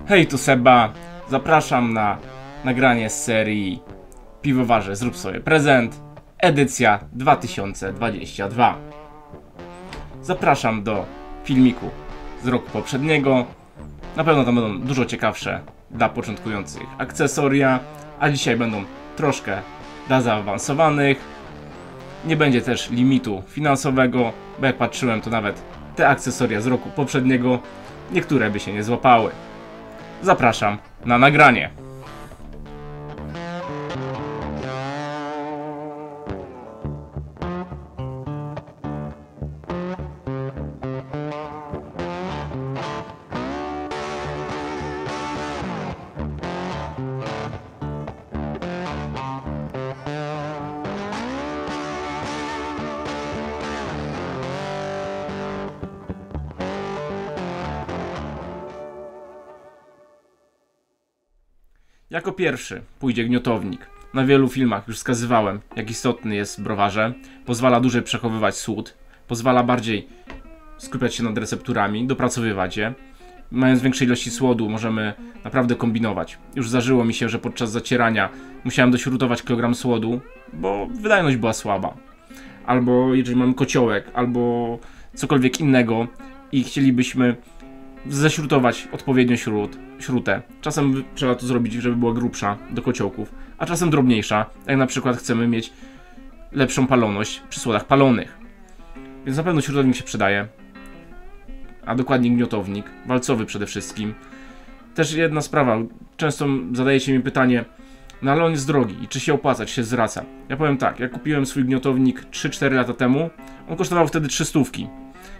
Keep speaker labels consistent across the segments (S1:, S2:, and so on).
S1: Hej, tu Seba. Zapraszam na nagranie z serii Piwowarze Zrób sobie prezent, edycja 2022. Zapraszam do filmiku z roku poprzedniego. Na pewno tam będą dużo ciekawsze dla początkujących akcesoria, a dzisiaj będą troszkę dla zaawansowanych. Nie będzie też limitu finansowego, bo jak patrzyłem, to nawet te akcesoria z roku poprzedniego niektóre by się nie złapały. Zapraszam na nagranie. Jako pierwszy pójdzie gniotownik. Na wielu filmach już wskazywałem, jak istotny jest w browarze. Pozwala dłużej przechowywać słód, pozwala bardziej skupiać się nad recepturami, dopracowywać je. Mając większej ilości słodu możemy naprawdę kombinować. Już zdarzyło mi się, że podczas zacierania musiałem dośrutować kilogram słodu, bo wydajność była słaba. Albo jeżeli mamy kociołek, albo cokolwiek innego i chcielibyśmy ześrutować odpowiednio śrutę. Czasem trzeba to zrobić, żeby była grubsza do kociołków, a czasem drobniejsza, jak na przykład chcemy mieć lepszą paloność przy słodach palonych. Więc na pewno śrutownik się przydaje, a dokładnie gniotownik, walcowy przede wszystkim. Też jedna sprawa, często zadajecie mi pytanie, no ale on jest drogi i czy się opłaca, czy się zwraca? Ja powiem tak, ja kupiłem swój gniotownik 3-4 lata temu, on kosztował wtedy 300.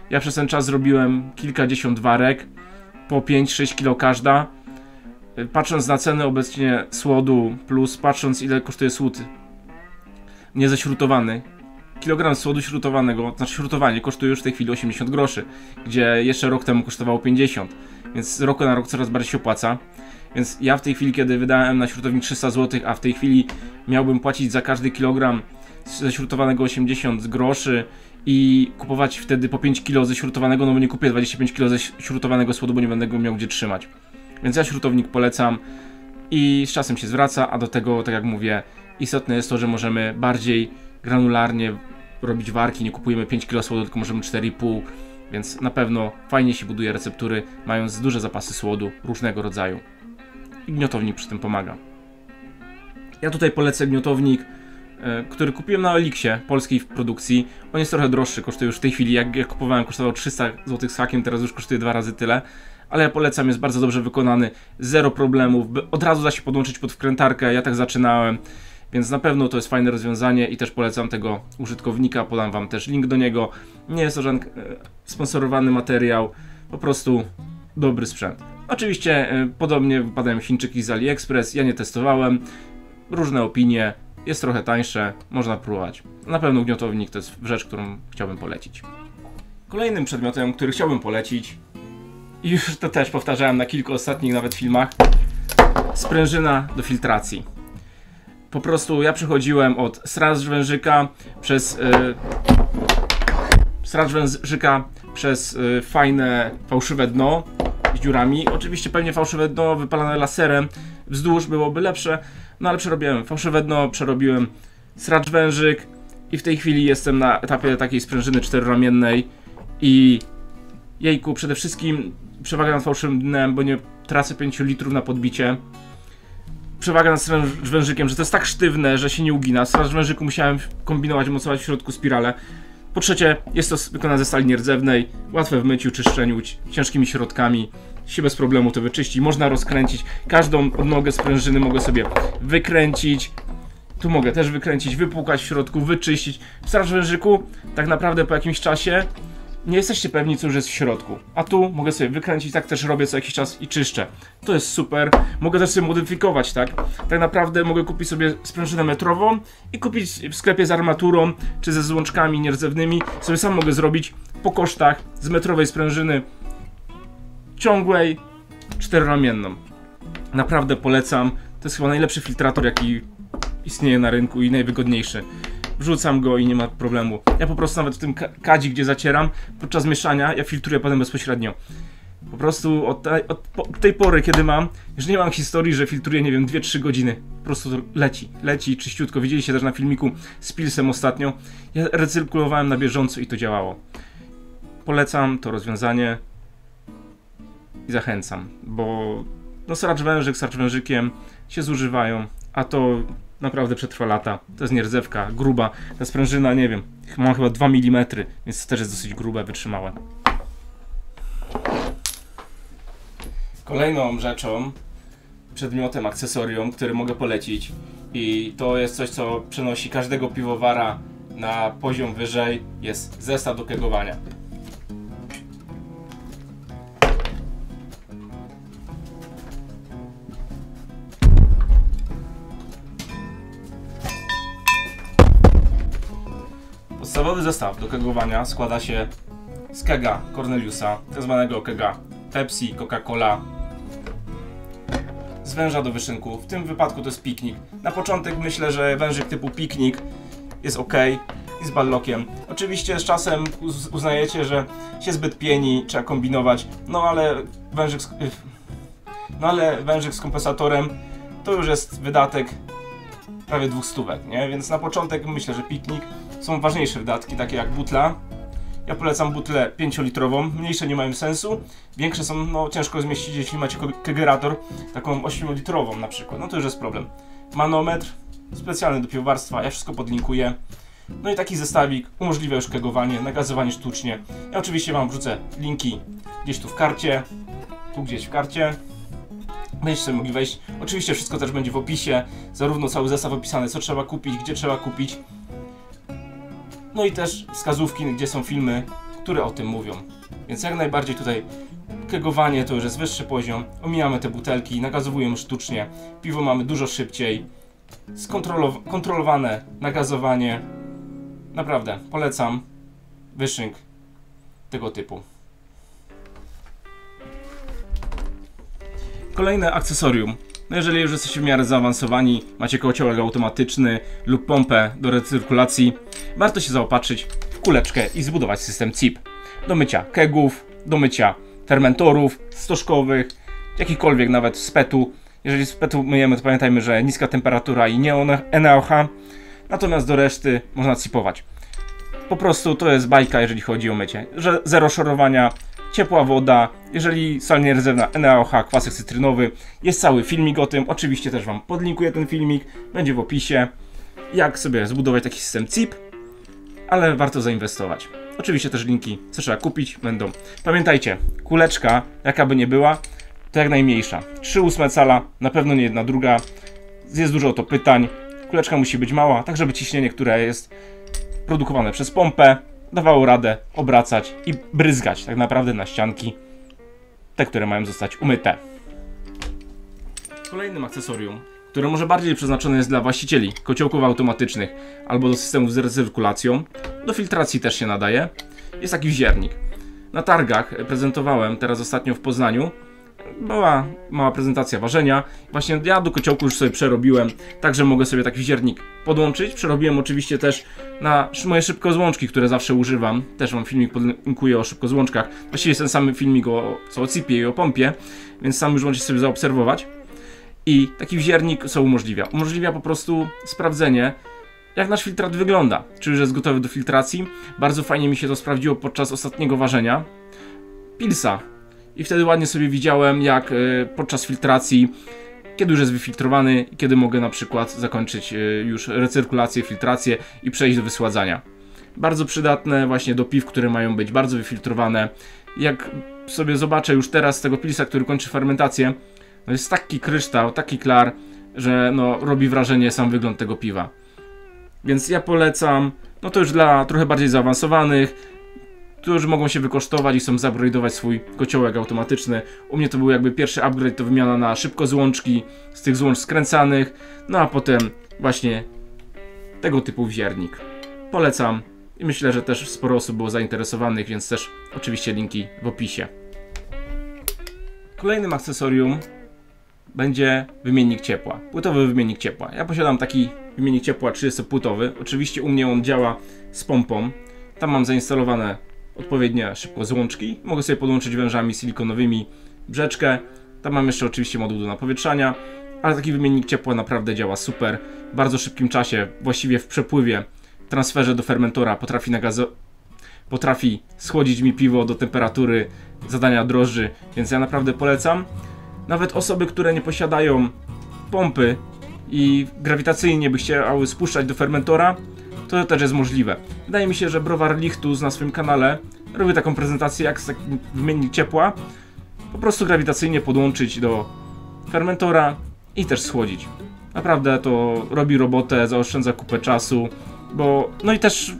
S1: Ja przez ten czas zrobiłem kilkadziesiąt warek, po 5-6 kg każda. Patrząc na ceny obecnie słodu, plus patrząc ile kosztuje słód nieześrutowany, kilogram słodu śrutowanego, znaczy śrutowanie kosztuje już w tej chwili 80 groszy, gdzie jeszcze rok temu kosztowało 50, więc z roku na rok coraz bardziej się opłaca. Więc ja w tej chwili, kiedy wydałem na śrutownik 300 zł, a w tej chwili miałbym płacić za każdy kilogram ześrutowanego 80 groszy i kupować wtedy po 5 kg ześrutowanego, no bo nie kupię 25 kg ześrutowanego słodu, bo nie będę go miał gdzie trzymać. Więc ja śrutownik polecam i z czasem się zwraca, a do tego, tak jak mówię, istotne jest to, że możemy bardziej granularnie robić warki, nie kupujemy 5 kg słodu, tylko możemy 4,5, więc na pewno fajnie się buduje receptury, mając duże zapasy słodu różnego rodzaju. I gniotownik przy tym pomaga. Ja tutaj polecę gniotownik, który kupiłem na Elixie, polskiej w produkcji. On jest trochę droższy, kosztuje już w tej chwili, jak ja kupowałem, kosztował 300 zł z hakiem, teraz już kosztuje 2 razy tyle. Ale ja polecam, jest bardzo dobrze wykonany, zero problemów, od razu da się podłączyć pod wkrętarkę, ja tak zaczynałem. Więc na pewno to jest fajne rozwiązanie i też polecam tego użytkownika, podam wam też link do niego. Nie jest to żaden sponsorowany materiał, po prostu dobry sprzęt. Oczywiście podobnie wypadają Chińczyki z AliExpress, ja nie testowałem, różne opinie, jest trochę tańsze, można próbować. Na pewno gniotownik to jest rzecz, którą chciałbym polecić. Kolejnym przedmiotem, który chciałbym polecić, i już to też powtarzałem na kilku ostatnich nawet filmach, sprężyna do filtracji. Po prostu ja przechodziłem od sracz wężyka przez fajne fałszywe dno z dziurami. Oczywiście pewnie fałszywe dno wypalane laserem wzdłuż byłoby lepsze, no ale przerobiłem fałszywe dno, przerobiłem sracz wężyk i w tej chwili jestem na etapie takiej sprężyny czteroramiennej i jejku, przede wszystkim przewaga nad fałszywym dnem, bo nie tracę 5 litrów na podbicie. Przewaga nad sracz wężykiem, że to jest tak sztywne, że się nie ugina. Sracz wężyku musiałem kombinować, mocować w środku spirale. Po trzecie, jest to wykonane ze stali nierdzewnej, łatwe w myciu, czyszczeniu, ciężkimi środkami. Się bez problemu to wyczyści. Można rozkręcić. Każdą odnogę sprężyny mogę sobie wykręcić. Tu mogę też wykręcić, wypłukać w środku, wyczyścić. W sracz wężyku tak naprawdę po jakimś czasie nie jesteście pewni, co już jest w środku. A tu mogę sobie wykręcić, tak też robię co jakiś czas i czyszczę. To jest super. Mogę też sobie modyfikować, tak? Tak naprawdę mogę kupić sobie sprężynę metrową i kupić w sklepie z armaturą, czy ze złączkami nierdzewnymi. Sobie sam mogę zrobić po kosztach z metrowej sprężyny ciągłej, czteroramienną. Naprawdę polecam. To jest chyba najlepszy filtrator, jaki istnieje na rynku i najwygodniejszy. Wrzucam go i nie ma problemu. Ja po prostu nawet w tym kadzi, gdzie zacieram, podczas mieszania, ja filtruję potem bezpośrednio. Po prostu od tej pory, kiedy mam, już nie mam historii, że filtruję, nie wiem, 2-3 godziny. Po prostu to leci czyściutko. Widzieliście też na filmiku z Pilsem ostatnio. Ja recyrkulowałem na bieżąco i to działało. Polecam to rozwiązanie i zachęcam, bo no sracz wężyk z sracz wężykiem się zużywają, a to naprawdę przetrwa lata. To jest nierdzewka, gruba. Ta sprężyna, nie wiem, mam chyba 2 mm, więc to też jest dosyć grube, wytrzymałe. Kolejną rzeczą, przedmiotem, akcesorium, który mogę polecić, i to jest coś, co przenosi każdego piwowara na poziom wyżej, jest zestaw do kegowania. Podstawowy zestaw do kegowania składa się z kega Corneliusa, tak zwanego kega Pepsi, Coca-Cola, z węża do wyszynku. W tym wypadku to jest piknik. Na początek myślę, że wężyk typu piknik jest ok i z ballockiem. Oczywiście z czasem uznajecie, że się zbyt pieni, trzeba kombinować, no ale wężyk z kompensatorem to już jest wydatek prawie 200, nie? Więc na początek myślę, że piknik. Są ważniejsze wydatki, takie jak butla. Ja polecam butlę 5-litrową, mniejsze nie mają sensu, większe są, no ciężko zmieścić, jeśli macie kegerator, taką 8-litrową na przykład, no to już jest problem. Manometr, specjalny do piwowarstwa, ja wszystko podlinkuję. No i taki zestawik umożliwia już kegowanie, nagazowanie sztucznie. Ja oczywiście wam wrzucę linki gdzieś tu w karcie, tu gdzieś w karcie. Będziecie sobie mogli wejść. Oczywiście wszystko też będzie w opisie, zarówno cały zestaw opisany, co trzeba kupić, gdzie trzeba kupić. No i też wskazówki, gdzie są filmy, które o tym mówią. Więc jak najbardziej tutaj kegowanie to już jest wyższy poziom. Omijamy te butelki, nagazowujemy sztucznie. Piwo mamy dużo szybciej. Kontrolowane nagazowanie. Naprawdę, polecam wyszynk tego typu. Kolejne akcesorium. No jeżeli już jesteście w miarę zaawansowani, macie kociołek automatyczny lub pompę do recyrkulacji, warto się zaopatrzyć w kuleczkę i zbudować system CIP. Do mycia kegów, do mycia fermentorów stożkowych, jakikolwiek nawet z PET-u. Jeżeli z PET-u myjemy, to pamiętajmy, że niska temperatura i nie NaOH. Natomiast do reszty można cipować. Po prostu to jest bajka, jeżeli chodzi o mycie. Że zero szorowania, ciepła woda, jeżeli sal nierdzewna, NaOH, kwasek cytrynowy, jest cały filmik o tym, oczywiście też wam podlinkuję ten filmik, będzie w opisie, jak sobie zbudować taki system CIP, ale warto zainwestować. Oczywiście też linki, co trzeba kupić, będą. Pamiętajcie, kuleczka, jaka by nie była, to jak najmniejsza. 3/8 cala, na pewno nie jedna druga, jest dużo o to pytań, kuleczka musi być mała, tak żeby ciśnienie, które jest produkowane przez pompę, dawało radę obracać i bryzgać tak naprawdę na ścianki, te, które mają zostać umyte. Kolejnym akcesorium, które może bardziej przeznaczone jest dla właścicieli kociołków automatycznych albo do systemów z recyrkulacją, do filtracji też się nadaje, jest taki wziernik. Na targach prezentowałem teraz ostatnio w Poznaniu, była mała prezentacja ważenia. Właśnie ja do kociołku już sobie przerobiłem, tak że mogę sobie taki wziernik podłączyć. Przerobiłem oczywiście też na moje szybkozłączki, które zawsze używam. Też wam filmik podlinkuję o szybkozłączkach. Właściwie jest ten sam filmik o CIP-ie i o pompie, więc sam już możecie sobie zaobserwować. I taki wziernik co umożliwia? Umożliwia po prostu sprawdzenie, jak nasz filtrat wygląda. Czy już jest gotowy do filtracji. Bardzo fajnie mi się to sprawdziło podczas ostatniego ważenia Pilsa. I wtedy ładnie sobie widziałem, jak podczas filtracji, kiedy już jest wyfiltrowany i kiedy mogę na przykład zakończyć już recyrkulację, filtrację i przejść do wysładzania. Bardzo przydatne właśnie do piw, które mają być bardzo wyfiltrowane. Jak sobie zobaczę już teraz tego pilsa, który kończy fermentację, no jest taki kryształ, taki klar, że no robi wrażenie sam wygląd tego piwa. Więc ja polecam, no to już dla trochę bardziej zaawansowanych, którzy mogą się wykosztować i chcą zupgrade'ować swój kociołek automatyczny. U mnie to był jakby pierwszy upgrade, to wymiana na szybkozłączki z tych złącz skręcanych, no a potem właśnie tego typu wziernik. Polecam i myślę, że też sporo osób było zainteresowanych, więc też oczywiście linki w opisie. Kolejnym akcesorium będzie wymiennik ciepła, płytowy wymiennik ciepła. Ja posiadam taki wymiennik ciepła 30-płytowy, oczywiście u mnie on działa z pompą. Tam mam zainstalowane odpowiednie szybko złączki. Mogę sobie podłączyć wężami silikonowymi brzeczkę. Tam mam jeszcze oczywiście moduł do napowietrzania, ale taki wymiennik ciepła naprawdę działa super. W bardzo szybkim czasie, właściwie w przepływie, transferze do fermentora potrafi schłodzić mi piwo do temperatury zadania drożdży, więc ja naprawdę polecam. Nawet osoby, które nie posiadają pompy i grawitacyjnie by chciały spuszczać do fermentora, to też jest możliwe. Wydaje mi się, że browar Lichtus na swoim kanale robi taką prezentację jak taki wymiennik ciepła. Po prostu grawitacyjnie podłączyć do fermentora i też schłodzić. Naprawdę to robi robotę, zaoszczędza kupę czasu, bo no i też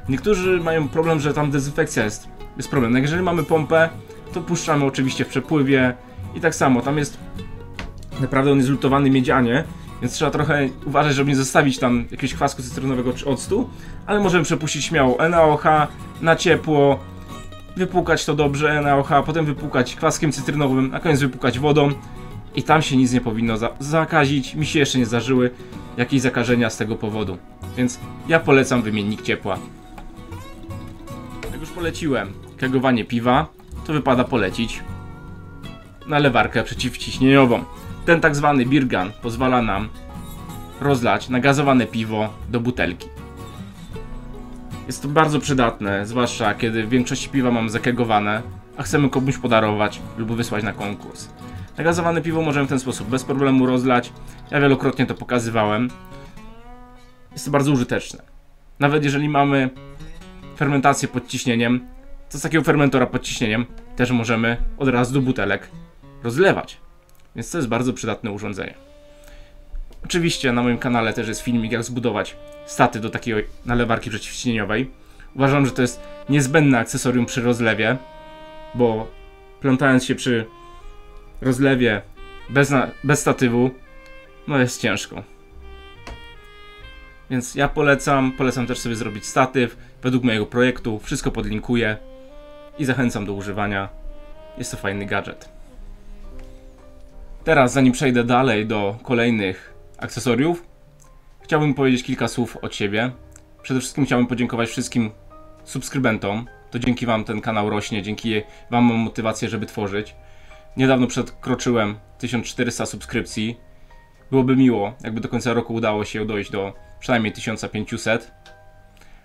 S1: niektórzy mają problem, że tam dezynfekcja jest problem. No jeżeli mamy pompę, to puszczamy oczywiście w przepływie i tak samo, tam jest naprawdę on jest lutowany miedzianie, więc trzeba trochę uważać, żeby nie zostawić tam jakiegoś kwasku cytrynowego czy octu, ale możemy przepuścić śmiało NaOH na ciepło, wypłukać to dobrze NaOH, potem wypłukać kwaskiem cytrynowym, na koniec wypłukać wodą i tam się nic nie powinno zakazić. Mi się jeszcze nie zdarzyły jakieś zakażenia z tego powodu, więc ja polecam wymiennik ciepła. Jak już poleciłem kegowanie piwa, to wypada polecić nalewarkę przeciwciśnieniową. Ten tak zwany beer gun pozwala nam rozlać nagazowane piwo do butelki. Jest to bardzo przydatne, zwłaszcza kiedy w większości piwa mamy zakegowane, a chcemy komuś podarować lub wysłać na konkurs. Nagazowane piwo możemy w ten sposób bez problemu rozlać. Ja wielokrotnie to pokazywałem. Jest to bardzo użyteczne. Nawet jeżeli mamy fermentację pod ciśnieniem, to z takiego fermentora pod ciśnieniem też możemy od razu do butelek rozlewać. Więc to jest bardzo przydatne urządzenie. Oczywiście na moim kanale też jest filmik, jak zbudować staty do takiej nalewarki przeciwciśnieniowej. Uważam, że to jest niezbędne akcesorium przy rozlewie, bo plątając się przy rozlewie bez statywu, no jest ciężko. Więc ja polecam też sobie zrobić statyw według mojego projektu, wszystko podlinkuję i zachęcam do używania. Jest to fajny gadżet. Teraz, zanim przejdę dalej do kolejnych akcesoriów, chciałbym powiedzieć kilka słów od siebie. Przede wszystkim chciałbym podziękować wszystkim subskrybentom. To dzięki wam ten kanał rośnie, dzięki wam mam motywację, żeby tworzyć. Niedawno przekroczyłem 1400 subskrypcji. Byłoby miło, jakby do końca roku udało się dojść do przynajmniej 1500.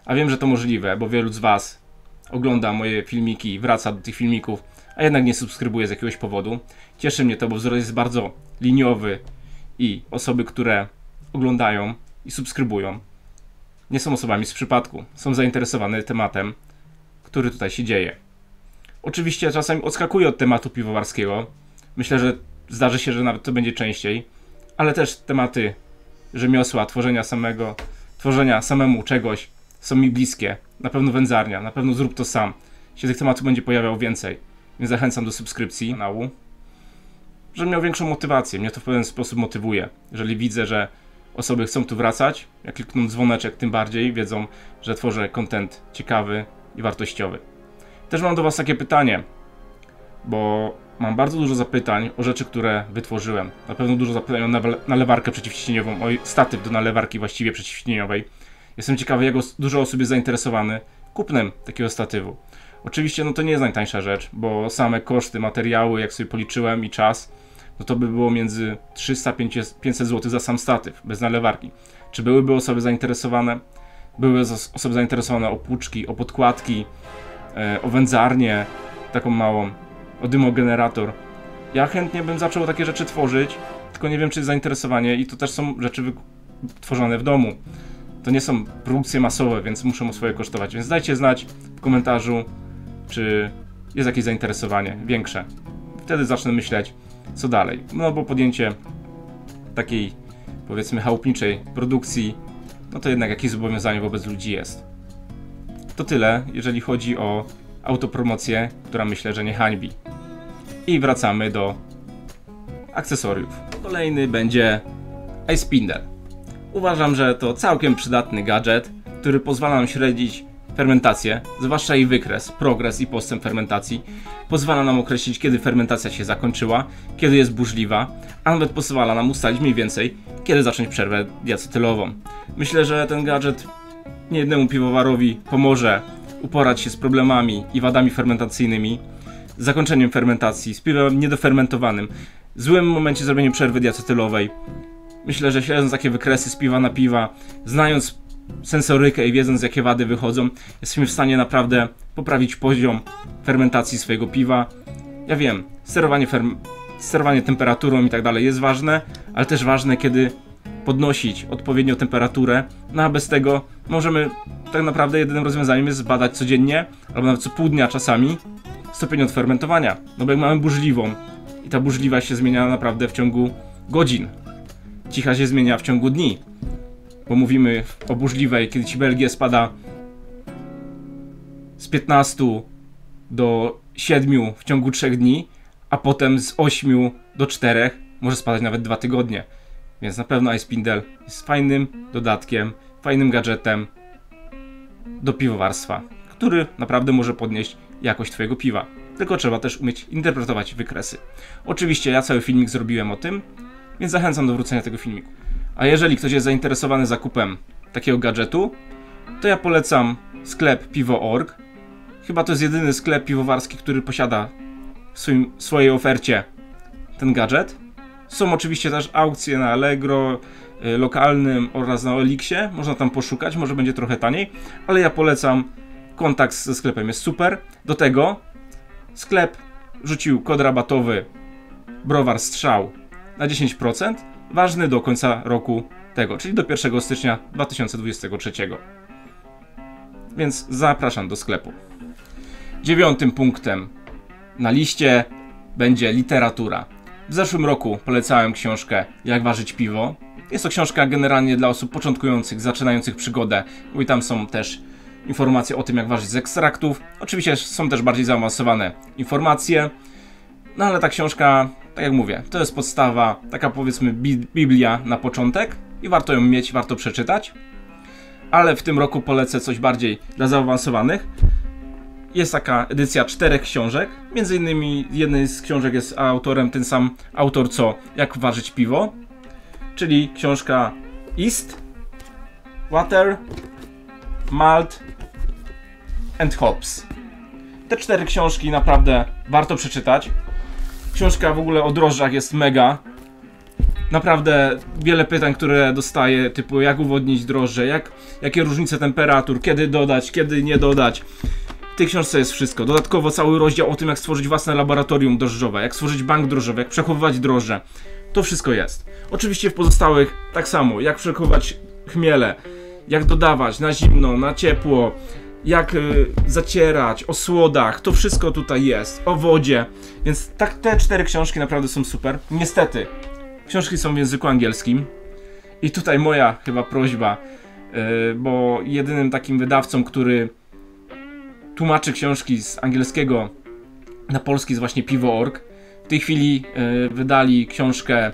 S1: A wiem, że to możliwe, bo wielu z was ogląda moje filmiki i wraca do tych filmików, a jednak nie subskrybuje z jakiegoś powodu. Cieszy mnie to, bo wzrost jest bardzo liniowy i osoby, które oglądają i subskrybują, nie są osobami z przypadku. Są zainteresowane tematem, który tutaj się dzieje. Oczywiście czasami odskakuję od tematu piwowarskiego. Myślę, że zdarzy się, że nawet to będzie częściej. Ale też tematy rzemiosła, tworzenia samemu czegoś są mi bliskie. Na pewno wędzarnia, na pewno zrób to sam. Się tych tematów będzie pojawiało więcej. Więc zachęcam do subskrypcji kanału, żebym miał większą motywację. Mnie to w pewien sposób motywuje. Jeżeli widzę, że osoby chcą tu wracać, jak klikną dzwoneczek, tym bardziej wiedzą, że tworzę content ciekawy i wartościowy. Też mam do was takie pytanie, bo mam bardzo dużo zapytań o rzeczy, które wytworzyłem. Na pewno dużo zapytań o nalewarkę przeciwciśnieniową, o statyw do nalewarki właściwie przeciwciśnieniowej. Jestem ciekawy, jak dużo osób jest zainteresowane kupnem takiego statywu. Oczywiście no to nie jest najtańsza rzecz, bo same koszty, materiały, jak sobie policzyłem i czas, no to by było między 300-500 zł za sam statyw, bez nalewarki. Czy byłyby osoby zainteresowane? Były osoby zainteresowane o płuczki, o podkładki, o wędzarnię taką małą, o dymogenerator. Ja chętnie bym zaczął takie rzeczy tworzyć, tylko nie wiem, czy jest zainteresowanie i to też są rzeczy tworzone w domu. To nie są produkcje masowe, więc muszą swoje kosztować. Więc dajcie znać w komentarzu, czy jest jakieś zainteresowanie większe. Wtedy zacznę myśleć, co dalej. No bo podjęcie takiej, powiedzmy, chałupniczej produkcji, no to jednak jakieś zobowiązanie wobec ludzi jest. To tyle, jeżeli chodzi o autopromocję, która myślę, że nie hańbi. I wracamy do akcesoriów. Kolejny będzie iSpindel. Uważam, że to całkiem przydatny gadżet, który pozwala nam śledzić fermentację, zwłaszcza jej wykres, progres i postęp fermentacji. Pozwala nam określić, kiedy fermentacja się zakończyła, kiedy jest burzliwa, a nawet pozwala nam ustalić mniej więcej, kiedy zacząć przerwę diacetylową. Myślę, że ten gadżet niejednemu piwowarowi pomoże uporać się z problemami i wadami fermentacyjnymi, z zakończeniem fermentacji, z piwem niedofermentowanym, w złym momencie zrobieniem przerwy diacetylowej. Myślę, że śledząc takie wykresy z piwa na piwa, znając sensorykę i wiedząc, jakie wady wychodzą, jesteśmy w stanie naprawdę poprawić poziom fermentacji swojego piwa. Ja wiem, sterowanie temperaturą i tak dalej jest ważne, ale też ważne, kiedy podnosić odpowiednio temperaturę, no a bez tego możemy, tak naprawdę jedynym rozwiązaniem jest zbadać codziennie, albo nawet co pół dnia czasami, stopień odfermentowania. No bo jak mamy burzliwą i ta burzliwa się zmienia naprawdę w ciągu godzin, cicha się zmienia w ciągu dni, bo mówimy o burzliwej, kiedy ci BLG spada z 15 do 7 w ciągu 3 dni, a potem z 8 do 4 może spadać nawet 2 tygodnie. Więc na pewno iSpindel jest fajnym dodatkiem, fajnym gadżetem do piwowarstwa, który naprawdę może podnieść jakość twojego piwa. Tylko trzeba też umieć interpretować wykresy. Oczywiście ja cały filmik zrobiłem o tym, więc zachęcam do wrócenia tego filmiku. A jeżeli ktoś jest zainteresowany zakupem takiego gadżetu, to ja polecam sklep piwo.org. Chyba to jest jedyny sklep piwowarski, który posiada w swojej ofercie ten gadżet. Są oczywiście też aukcje na Allegro, lokalnym oraz na Elixie. Można tam poszukać, może będzie trochę taniej, ale ja polecam. Kontakt ze sklepem jest super. Do tego sklep rzucił kod rabatowy Browar Strzał na 10%, ważny do końca roku tego, czyli do 1 stycznia 2023. Więc zapraszam do sklepu. 9. punktem na liście będzie literatura. W zeszłym roku polecałem książkę Jak ważyć piwo. Jest to książka generalnie dla osób początkujących, zaczynających przygodę, bo i tam są też informacje o tym, jak ważyć z ekstraktów. Oczywiście są też bardziej zaawansowane informacje, no ale ta książka, tak jak mówię, to jest podstawa, taka powiedzmy Biblia na początek i warto ją mieć, warto przeczytać. Ale w tym roku polecę coś bardziej dla zaawansowanych. Jest taka edycja 4 książek, między innymi jednej z książek jest autorem ten sam autor co Jak ważyć piwo, czyli książka Yeast, Water, Malt and Hops. Te 4 książki naprawdę warto przeczytać. Książka w ogóle o drożdżach jest mega. Naprawdę wiele pytań, które dostaję, typu jak uwodnić drożdże, jakie różnice temperatur, kiedy dodać, kiedy nie dodać. W tej książce jest wszystko. Dodatkowo cały rozdział o tym, jak stworzyć własne laboratorium drożdżowe, jak stworzyć bank drożdżowy, jak przechowywać drożdże. To wszystko jest. Oczywiście w pozostałych tak samo, jak przechowywać chmiele, jak dodawać na zimno, na ciepło, jak zacierać, o słodach, to wszystko tutaj jest, o wodzie. Więc tak, te 4 książki naprawdę są super. Niestety, książki są w języku angielskim i tutaj moja chyba prośba, bo jedynym takim wydawcą, który tłumaczy książki z angielskiego na polski jest właśnie piwo.org. W tej chwili wydali książkę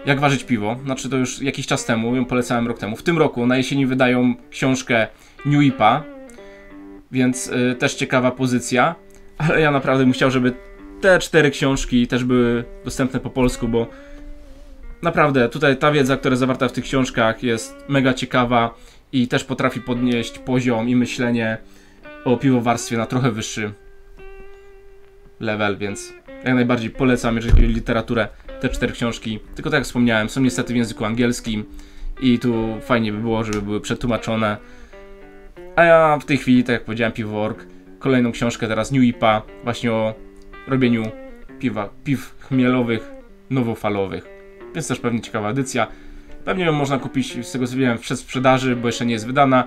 S1: Jak ważyć piwo, znaczy to już jakiś czas temu, ją polecałem rok temu. W tym roku na jesieni wydają książkę New IPA, więc też ciekawa pozycja, ale ja naprawdę bym chciał, żeby te 4 książki też były dostępne po polsku, bo naprawdę tutaj ta wiedza, która jest zawarta w tych książkach jest mega ciekawa i też potrafi podnieść poziom i myślenie o piwowarstwie na trochę wyższy level, więc jak najbardziej polecam, jeżeli chodzi o literaturę, te 4 książki. Tylko tak jak wspomniałem, są niestety w języku angielskim i tu fajnie by było, żeby były przetłumaczone. A ja w tej chwili, tak jak powiedziałem, piwo.org, kolejną książkę teraz New IPA, właśnie o robieniu piw chmielowych, nowofalowych. Więc też pewnie ciekawa edycja. Pewnie ją można kupić, z tego co wiem, w przedsprzedaży, bo jeszcze nie jest wydana.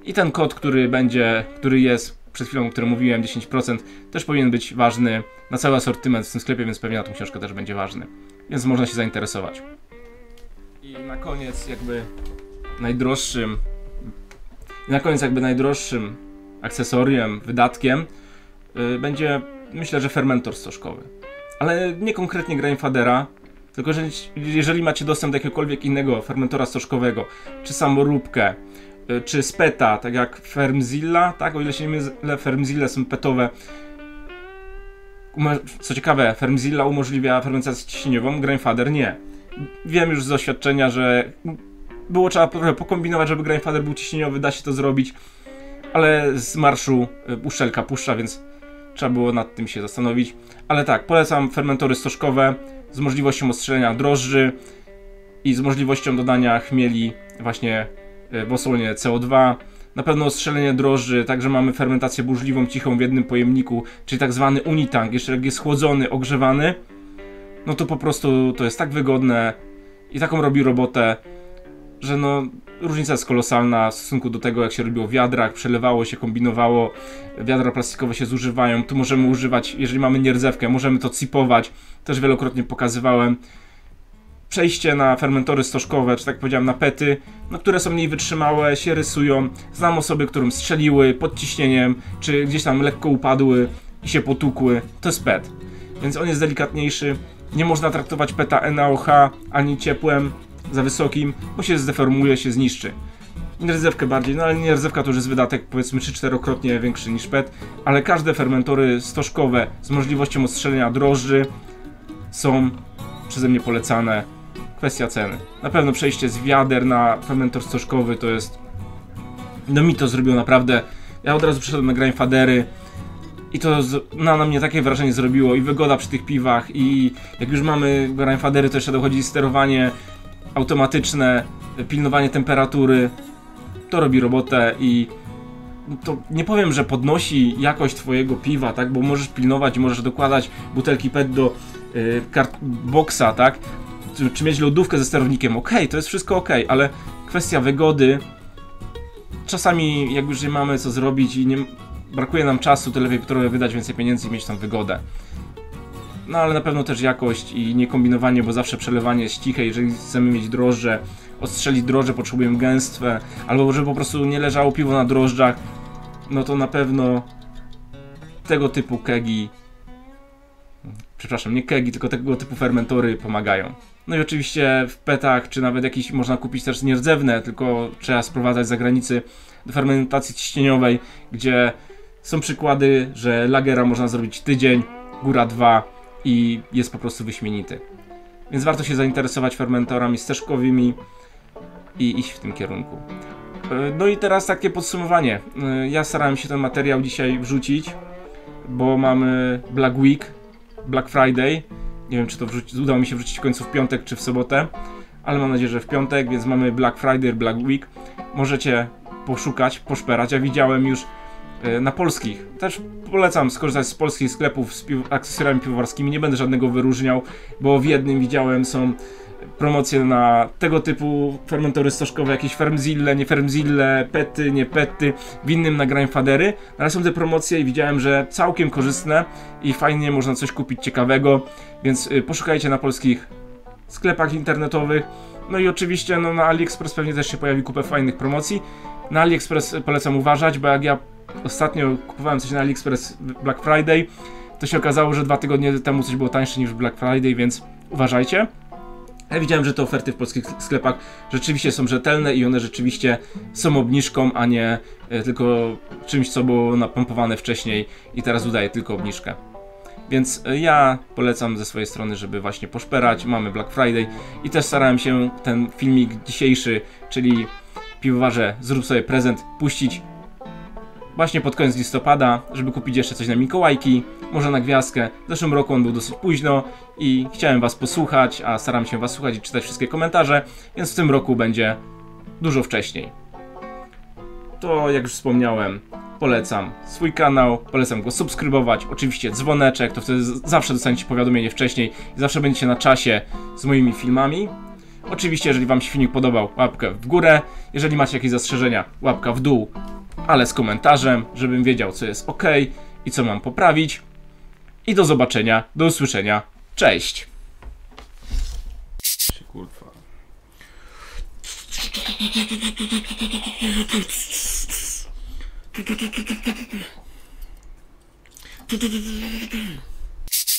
S1: I ten kod, który jest przed chwilą, o którym mówiłem, 10%, też powinien być ważny na cały asortyment w tym sklepie, więc pewnie na tą książkę też będzie ważny. Więc można się zainteresować. I na koniec jakby najdroższym akcesoriem, wydatkiem będzie, myślę, że fermentor stożkowy. Ale nie konkretnie Grainfadera, tylko że jeżeli macie dostęp do jakiegokolwiek innego fermentora stożkowego, czy samoróbkę, czy speta, tak jak Fermzilla, tak? O ile się nie mylę, Fermzille są petowe. Co ciekawe, Fermzilla umożliwia fermentację ciśnieniową, Grainfader nie. Wiem już z doświadczenia, że trzeba trochę pokombinować, żeby Grainfader był ciśnieniowy, da się to zrobić, ale z marszu uszczelka puszcza, więc trzeba było nad tym się zastanowić. Ale tak, polecam fermentory stożkowe z możliwością ostrzelenia drożdży i z możliwością dodania chmieli właśnie w osłonie CO2. Na pewno ostrzelenie drożdży, także mamy fermentację burzliwą, cichą w jednym pojemniku, czyli tak zwany unitank. Jeszcze jak jest chłodzony, ogrzewany, no to po prostu to jest tak wygodne i taką robi robotę, że no różnica jest kolosalna w stosunku do tego, jak się robiło w wiadrach, przelewało się, kombinowało, wiadra plastikowe się zużywają. Tu możemy używać, jeżeli mamy nierdzewkę, możemy to cipować, też wielokrotnie pokazywałem. Przejście na fermentory stożkowe, czy tak powiedziałem na pety, no, które są mniej wytrzymałe, się rysują. Znam osoby, którym strzeliły pod ciśnieniem, czy gdzieś tam lekko upadły i się potłukły. To jest PET, więc on jest delikatniejszy. Nie można traktować PETA NaOH ani ciepłem za wysokim, bo się zdeformuje, się zniszczy. Nierdzewkę bardziej, no ale nierdzewka to już jest wydatek powiedzmy 3-4-krotnie większy niż PET, ale każde fermentory stożkowe z możliwością ostrzelenia drożdży są przeze mnie polecane. Kwestia ceny. Na pewno przejście z wiader na fermentor stożkowy to jest... No mi to zrobiło naprawdę... Ja od razu przyszedłem na Grainfadery i to na mnie takie wrażenie zrobiło i wygoda przy tych piwach i jak już mamy Grainfadery, to jeszcze dochodzi sterowanie automatyczne, pilnowanie temperatury. To robi robotę i to nie powiem, że podnosi jakość twojego piwa, tak, bo możesz pilnować, możesz dokładać butelki PET do boxa, tak, czy mieć lodówkę ze sterownikiem, okej, to jest wszystko okej, ale kwestia wygody, czasami jak już nie mamy co zrobić i nie brakuje nam czasu, to lepiej trochę wydać więcej pieniędzy i mieć tam wygodę. No ale na pewno też jakość i nie kombinowanie, bo zawsze przelewanie jest ciche. Jeżeli chcemy mieć drożdże, ostrzelić drożdże, potrzebujemy gęstwę, albo żeby po prostu nie leżało piwo na drożdżach, no to na pewno tego typu kegi, przepraszam, nie kegi, tylko tego typu fermentory pomagają. No i oczywiście w petach, czy nawet jakieś można kupić też nierdzewne, tylko trzeba sprowadzać z zagranicy do fermentacji ciśnieniowej, gdzie są przykłady, że lagera można zrobić tydzień, góra 2 i jest po prostu wyśmienity. Więc warto się zainteresować fermentorami stożkowymi i iść w tym kierunku. No i teraz takie podsumowanie. Ja starałem się ten materiał dzisiaj wrzucić, bo mamy Black Week, Black Friday. Nie wiem, czy to udało mi się wrzucić w końcu w piątek czy w sobotę, ale mam nadzieję, że w piątek, więc mamy Black Friday, Black Week. Możecie poszukać, poszperać. Ja widziałem już na polskich. Też polecam skorzystać z polskich sklepów z akcesoriami piwowarskimi. Nie będę żadnego wyróżniał, bo w jednym widziałem są promocje na tego typu fermentory stożkowe, jakieś Fermzille, nie Fermzille, pety, nie pety, w innym na Grainfadery. Ale są te promocje i widziałem, że całkiem korzystne i fajnie można coś kupić ciekawego, więc poszukajcie na polskich sklepach internetowych. No i oczywiście no, na AliExpress pewnie też się pojawi kupę fajnych promocji. Na AliExpress polecam uważać, bo jak ja ostatnio kupowałem coś na AliExpress Black Friday, to się okazało, że 2 tygodnie temu coś było tańsze niż Black Friday, więc uważajcie. Ja widziałem, że te oferty w polskich sklepach rzeczywiście są rzetelne i one rzeczywiście są obniżką, a nie tylko czymś, co było napompowane wcześniej i teraz udaje tylko obniżkę. Więc ja polecam ze swojej strony, żeby właśnie poszperać. Mamy Black Friday i też starałem się ten filmik dzisiejszy, czyli piwowarze, zrób sobie prezent, puścić właśnie pod koniec listopada, żeby kupić jeszcze coś na Mikołajki, może na gwiazdkę. W zeszłym roku on był dosyć późno i chciałem was posłuchać, a staram się was słuchać i czytać wszystkie komentarze, więc w tym roku będzie dużo wcześniej. To jak już wspomniałem, polecam swój kanał, polecam go subskrybować, oczywiście dzwoneczek, to wtedy zawsze dostaniecie powiadomienie wcześniej i zawsze będziecie na czasie z moimi filmami. Oczywiście, jeżeli wam się filmik podobał, łapkę w górę, jeżeli macie jakieś zastrzeżenia, łapka w dół, ale z komentarzem, żebym wiedział, co jest ok i co mam poprawić. I do zobaczenia, do usłyszenia, cześć! Kurwa.